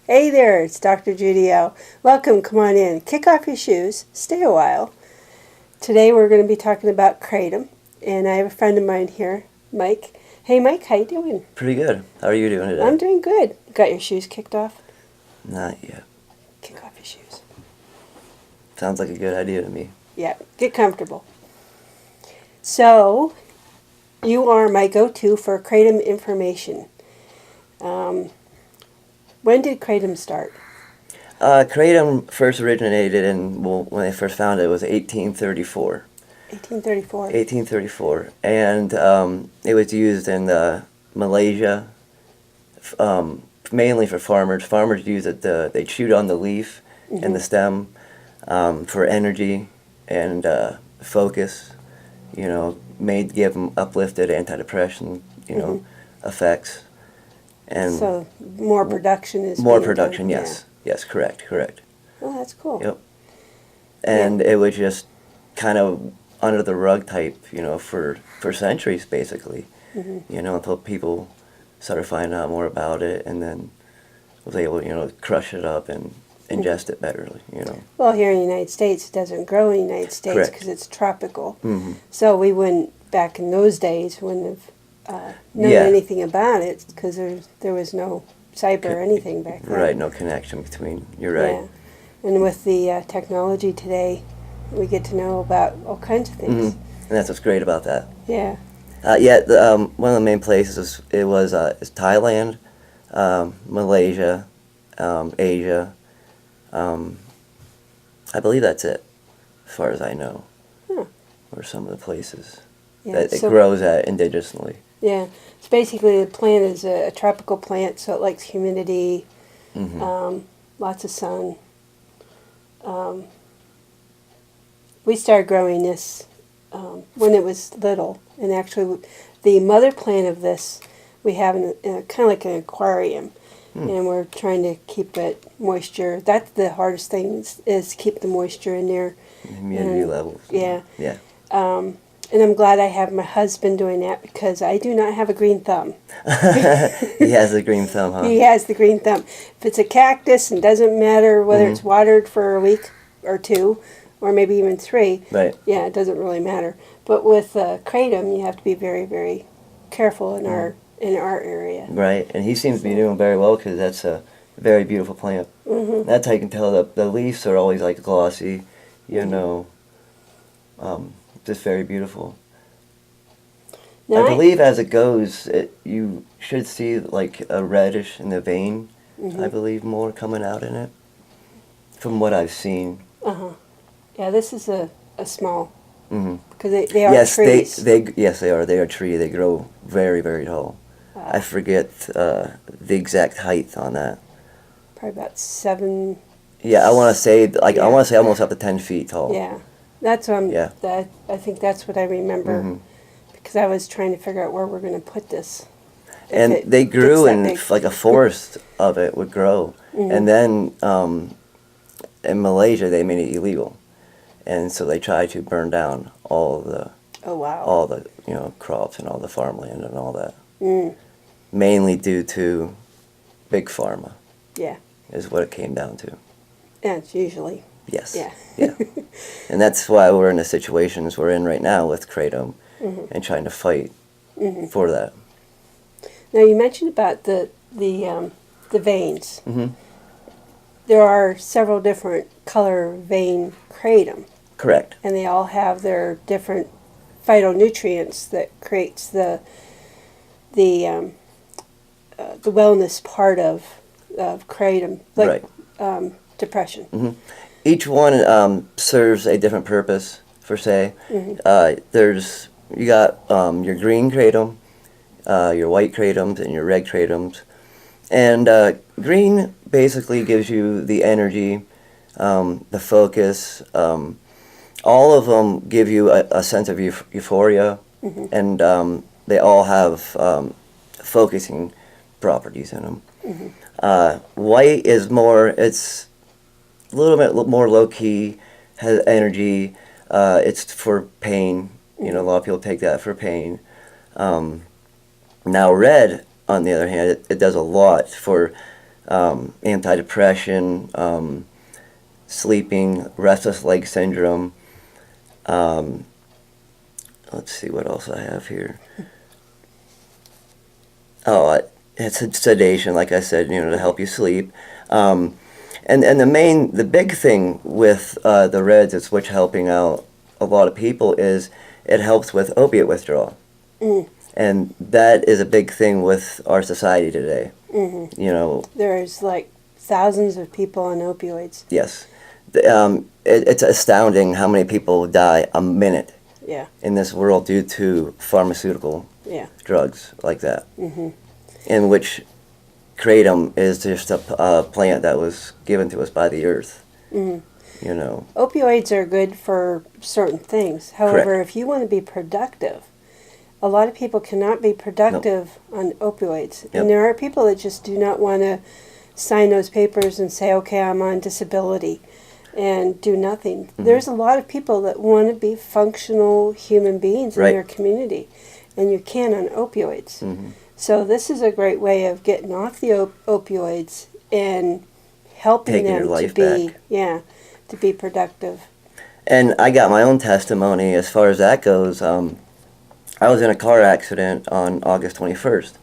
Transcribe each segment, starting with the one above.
Hey there, it's Dr. Judy. Welcome, come on in. Kick off your shoes, stay a while. Today we're going to be talking about Kratom, and I have a friend of mine here, Mike. Hey Mike, how you doing? Pretty good. How are you doing today? I'm doing good. Got your shoes kicked off? Not yet. Kick off your shoes. Sounds like a good idea to me. Yeah, get comfortable. So, you are my go-to for Kratom information. When did Kratom start? Kratom first originated when they first found it was 1834. 1834. 1834. And it was used in Malaysia, mainly for farmers. Farmers used it, they chewed on the leaf and the stem for energy and focus, give them uplifted antidepressant, effects. And so more production is more being production, done. yes. Yeah. Yes, correct. Oh, that's cool. Yep. And it was just kind of under the rug type, for centuries, basically. Until people started finding out more about it, and then was able, to crush it up and ingest it better, Well, here in the United States, it doesn't grow in the United States because it's tropical. So we wouldn't, back in those days, wouldn't have known anything about it because there was no cyber or anything back then. Right, no connection between, you're right. Yeah. And with the technology today, we get to know about all kinds of things. And that's what's great about that. Yeah. One of the main places is Thailand, Malaysia, Asia. I believe that's it, as far as I know. Or some of the places that it grows at indigenously. Yeah, it's basically the plant is a tropical plant, so it likes humidity, lots of sun. We started growing this when it was little, and actually the mother plant of this we have in kind of like an aquarium, and we're trying to keep it moisture. That's the hardest thing is keep the moisture in there. Humidity levels. Yeah. Yeah. And I'm glad I have my husband doing that because I do not have a green thumb. He has the green thumb, huh? He has the green thumb. If it's a cactus, and doesn't matter whether it's watered for a week or two, or maybe even 3. Right. Yeah, it doesn't really matter. But with Kratom, you have to be very, very careful in our area. Right, and he seems to be doing very well because that's a very beautiful plant. That's how you can tell the leaves are always like glossy, just very beautiful. Now I believe as it goes, you should see like a reddish in the vein. I believe more coming out in it, from what I've seen. Yeah, this is a small, because they are trees. Yes, they are. They are tree. They grow very, very tall. I forget the exact height on that. Probably about 7. Yeah, I want to say almost up to 10 feet tall. Yeah, that's I think that's what I remember, because I was trying to figure out where we're going to put this. And they grew in like a forest of it would grow, and then in Malaysia they made it illegal, and so they tried to burn down all the crops and all the farmland and all that. Mainly due to big pharma. Yeah. Is what it came down to. Yeah, it's usually. Yes. Yeah. And that's why we're in the situations we're in right now with Kratom and trying to fight for that. Now you mentioned about the veins. There are several different color vein Kratom. Correct. And they all have their different phytonutrients that creates the wellness part of Kratom, like depression. Each one serves a different purpose, per se. You got your green Kratom, your white Kratoms, and your red Kratoms. And green basically gives you the energy, the focus. All of them give you a sense of euphoria, and they all have focusing properties in them. White is it's a little bit more low-key, has energy. It's for pain. A lot of people take that for pain. Now red, on the other hand, it does a lot for antidepressant, sleeping, restless leg syndrome. Let's see what else I have here. It's a sedation, like I said, to help you sleep. And the big thing with the Reds, it's which helping out a lot of people, is it helps with opiate withdrawal. And that is a big thing with our society today. There's like thousands of people on opioids. Yes. It's astounding how many people die a minute in this world due to pharmaceutical drugs like that. In which Kratom is just a plant that was given to us by the earth. Opioids are good for certain things. However, if you want to be productive, a lot of people cannot be productive on opioids. And there are people that just do not want to sign those papers and say, okay, I'm on disability, and do nothing. There's a lot of people that want to be functional human beings in their community, and you can on opioids. So this is a great way of getting off the opioids and helping them to be productive. And I got my own testimony as far as that goes. I was in a car accident on August 21st,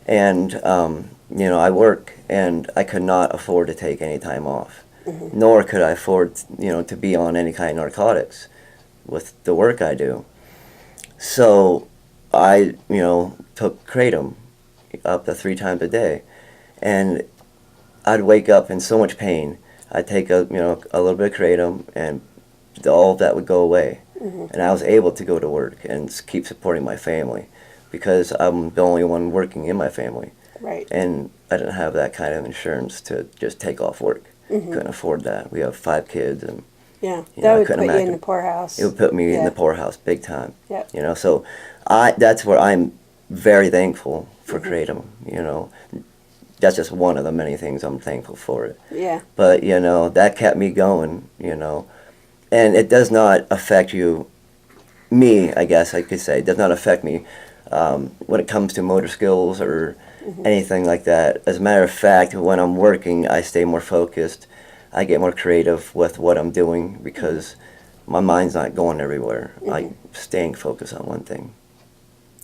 and I work, and I could not afford to take any time off, nor could I afford to be on any kind of narcotics with the work I do. So I took Kratom up to 3 times a day, and I'd wake up in so much pain. I'd take a little bit of Kratom, and all of that would go away. And I was able to go to work and keep supporting my family, because I'm the only one working in my family. Right. And I didn't have that kind of insurance to just take off work. Couldn't afford that. We have 5 kids, and that would put you in the poorhouse. It would put me in the poorhouse big time. Yep. So that's where I'm very thankful for Kratom. That's just one of the many things I'm thankful for it. Yeah. But that kept me going. And it does not affect me, I guess I could say. It does not affect me when it comes to motor skills or anything like that. As a matter of fact, when I'm working, I stay more focused. I get more creative with what I'm doing because my mind's not going everywhere. I'm staying focused on one thing.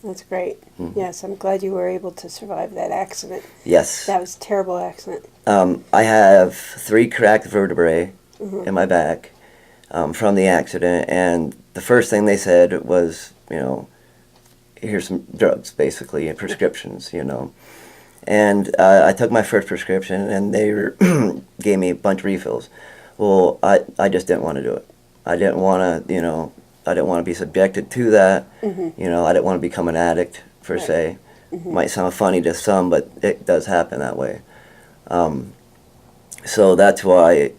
That's great. Yes, I'm glad you were able to survive that accident. Yes. That was a terrible accident. I have 3 cracked vertebrae in my back from the accident, and the first thing they said was, here's some drugs, basically, and prescriptions, And I took my first prescription, and they gave me a bunch of refills. Well, I just didn't want to do it. I didn't want to, I didn't want to be subjected to that. I didn't want to become an addict, per se. Might sound funny to some, but it does happen that way. So that's why,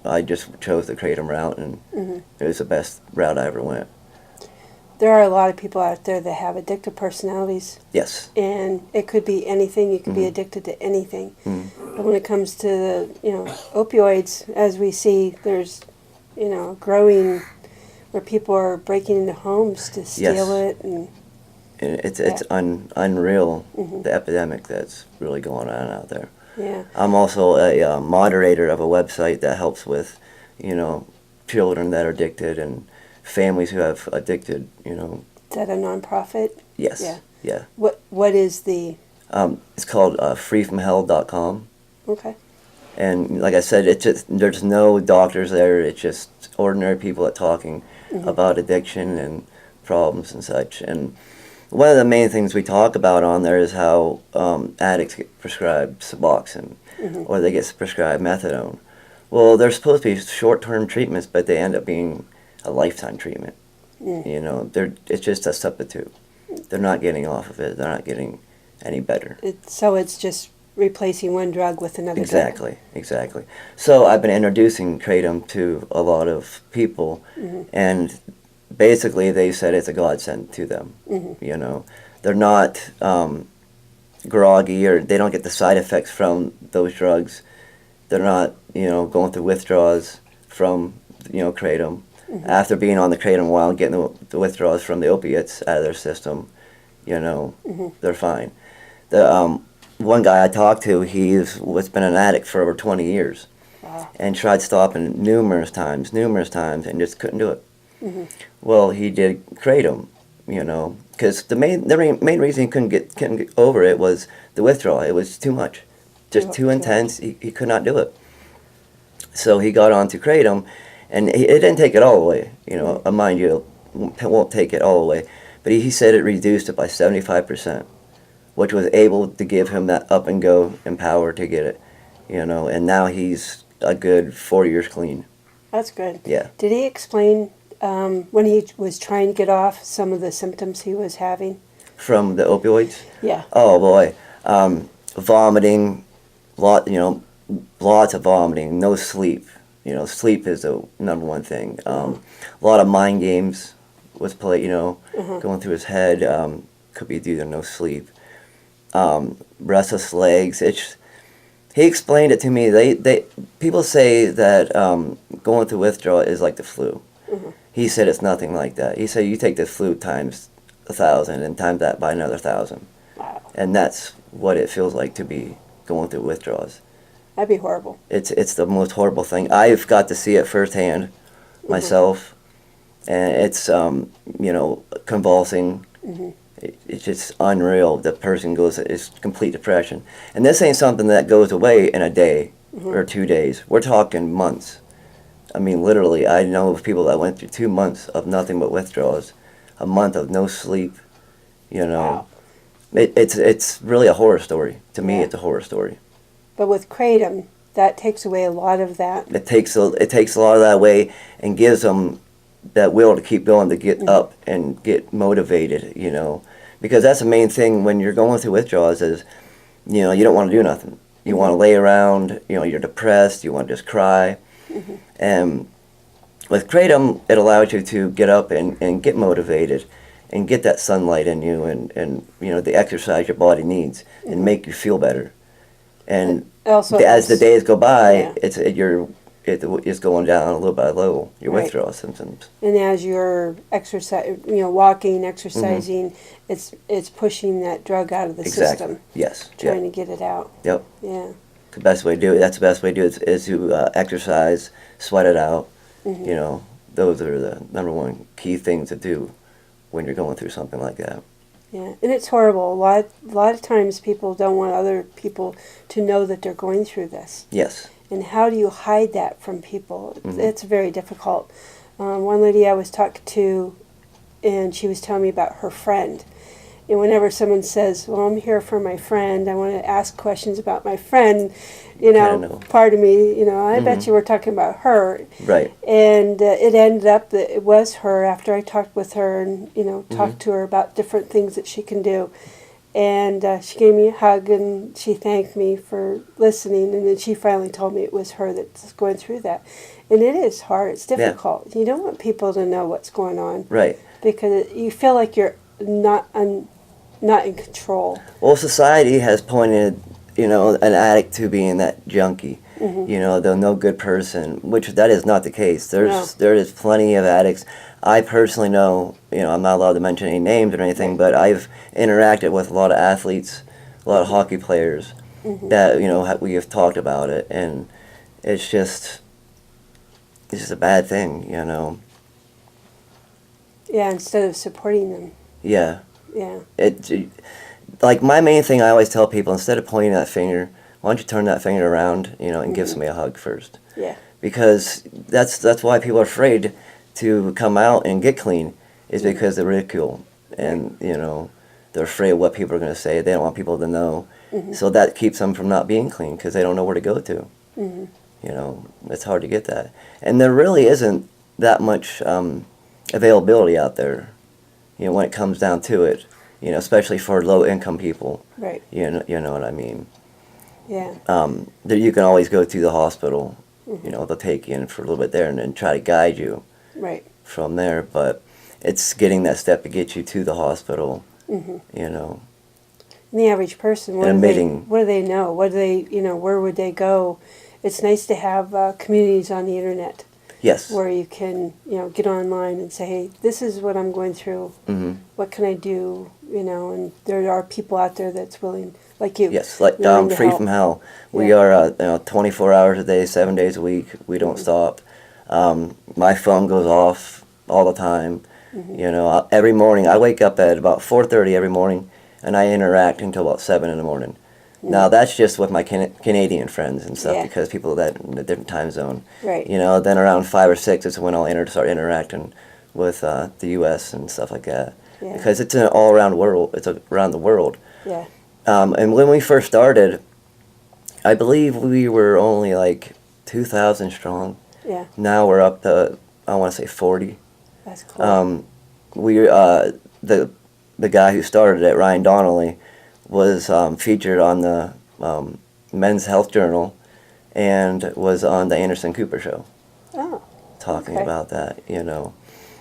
I just chose the Kratom route, and it was the best route I ever went. There are a lot of people out there that have addictive personalities. Yes. And it could be anything. You could be addicted to anything. But when it comes to the, opioids, as we see, there's, growing where people are breaking into homes to steal it. And it's unreal, the epidemic that's really going on out there. Yeah. I'm also a moderator of a website that helps with, children that are addicted and families who have addicted, Is that a nonprofit? Yes. Yeah. What is the... It's called freefromhell.com. Okay. And like I said, there's no doctors there. It's just ordinary people that talking about addiction and problems and such. And one of the main things we talk about on there is how addicts get prescribed Suboxone or they get prescribed methadone. Well, they're supposed to be short-term treatments, but they end up being a lifetime treatment. It's just a substitute. They're not getting off of it. They're not getting any better. So it's just replacing one drug with another drug. Exactly. So I've been introducing Kratom to a lot of people, and basically they said it's a godsend to them. They're not groggy, or they don't get the side effects from those drugs. They're not, going through withdrawals from, Kratom. After being on the Kratom a while and getting the withdrawals from the opiates out of their system, they're fine. one guy I talked to, was been an addict for over 20 years. Wow. And tried stopping numerous times, and just couldn't do it. Mm-hmm. Well, he did Kratom, because the main reason he couldn't get over it was the withdrawal. It was too much, just too intense. He could not do it. So he got on to Kratom, and it didn't take it all away. Mind you, it won't take it all away. But he said it reduced it by 75%, which was able to give him that up and go and power to get it. And now he's a good 4 years clean. That's good. Yeah. Did he explain when he was trying to get off some of the symptoms he was having? From the opioids? Yeah. Oh boy, vomiting, lots of vomiting, no sleep. Sleep is the number one thing. A lot of mind games was played. Going through his head. Could be due to no sleep. Restless legs. He explained it to me. People say that going through withdrawal is like the flu. Mm-hmm. He said it's nothing like that. He said you take the flu times 1,000 and times that by another 1,000. Wow. And that's what it feels like to be going through withdrawals. That'd be horrible. It's the most horrible thing. I've got to see it firsthand myself, and it's convulsing. Mm-hmm. It's just unreal. The person it's complete depression, and this ain't something that goes away in a day or 2 days. We're talking months. I mean, literally, I know of people that went through 2 months of nothing but withdrawals, a month of no sleep. Wow. It's really a horror story. To me, Yeah. it's a horror story. But with Kratom, that takes away a lot of that. It takes a lot of that away and gives them that will to keep going, to get up and get motivated. Because that's the main thing when you're going through withdrawals is, you don't want to do nothing. You want to lay around. You're depressed. You want to just cry. Mm-hmm. And with Kratom, it allows you to get up and get motivated and get that sunlight in you and the exercise your body needs and make you feel better. And Also, as the days go by, yeah. it's going down a little by little, your Right. withdrawal symptoms. And as you're walking, exercising, it's pushing that drug out of the system, Yes. trying to get it out. Yep. Yeah. The best way to do it. That's the best way to do it is to exercise, sweat it out. Those are the number one key things to do when you're going through something like that. Yeah, and it's horrible. A lot of times people don't want other people to know that they're going through this. Yes. And how do you hide that from people? It's very difficult. One lady I was talking to, and she was telling me about her friend. And whenever someone says, well, I'm here for my friend, I want to ask questions about my friend, know. part of me, I bet you were talking about her. Right. And it ended up that it was her after I talked with her and, talked to her about different things that she can do. And she gave me a hug and she thanked me for listening. And then she finally told me it was her that's going through that. And it is hard. It's difficult. Yeah. You don't want people to know what's going on. Right. Because you feel like you're not in control. Well, society has pointed, an addict to being that junkie. The no good person, which that is not the case. There is plenty of addicts. I personally know, I'm not allowed to mention any names or anything, but I've interacted with a lot of athletes, a lot of hockey players that we have talked about it, and it's just a bad thing, Yeah, instead of supporting them. Yeah. Yeah. Like my main thing I always tell people, instead of pointing that finger, why don't you turn that finger around, and give somebody a hug first. Yeah. Because that's why people are afraid to come out and get clean, is because of ridicule. And, they're afraid of what people are going to say. They don't want people to know. So that keeps them from not being clean because they don't know where to go to. It's hard to get that. And there really isn't that much availability out there, when it comes down to it, especially for low-income people. Right. You know what I mean? Yeah. That you can always go to the hospital. They'll take you in for a little bit there and then try to guide you Right. from there. But it's getting that step to get you to the hospital, And the average person, what do they know? What do they, where would they go? It's nice to have communities on the internet. Yes. Where you can, get online and say, hey, this is what I'm going through. What can I do? And there are people out there that's willing like you. Yes, like willing to free help. from hell. We Yeah. are 24 hours a day, 7 days a week. We don't stop. My phone goes off all the time. You know, every morning I wake up at about 4:30 every morning, and I interact until about 7 in the morning. Now that's just with my Canadian friends and stuff Yeah. because people that in a different time zone. Right. You know, then around 5 or 6 is when I'll start interacting with the U.S. and stuff like that. Yeah. Because it's an all around world. It's around the world. Yeah. And when we first started, I believe we were only like 2,000 strong. Yeah. Now we're up to, I want to say 40. That's cool. The guy who started it, Ryan Donnelly, was featured on the Men's Health Journal and was on the Anderson Cooper show Oh. talking Okay. about that, you know.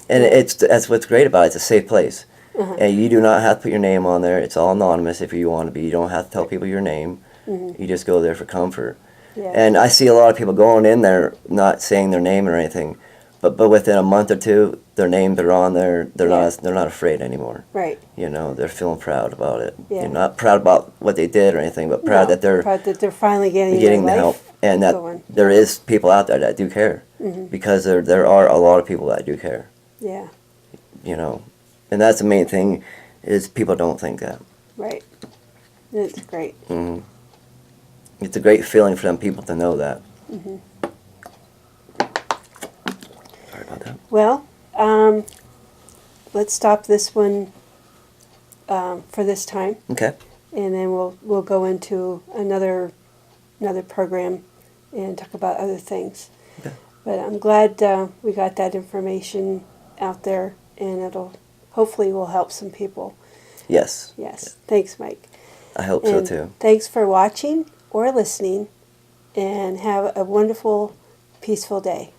And that's what's great about it. It's a safe place. And you do not have to put your name on there. It's all anonymous if you want to be. You don't have to tell people your name. You just go there for comfort. Yeah. And I see a lot of people going in there not saying their name or anything, but within a month or two, their names are on there. They're not afraid anymore. Right. You know, they're feeling proud about it. Yeah. You're not proud about what they did or anything, but proud that they're proud that they're finally getting getting their the life help, and that going. there is people out there that do care, because there are a lot of people that do care. Yeah. You know, and that's the main thing, is people don't think that. Right. It's great. It's a great feeling for them people to know that. Sorry about that. Well, let's stop this one for this time, Okay. and then we'll go into another program and talk about other things. Okay. But I'm glad we got that information out there, and it'll hopefully will help some people. Yes. Yes. Thanks, Mike. I hope And so too. thanks for watching or listening, and have a wonderful, peaceful day.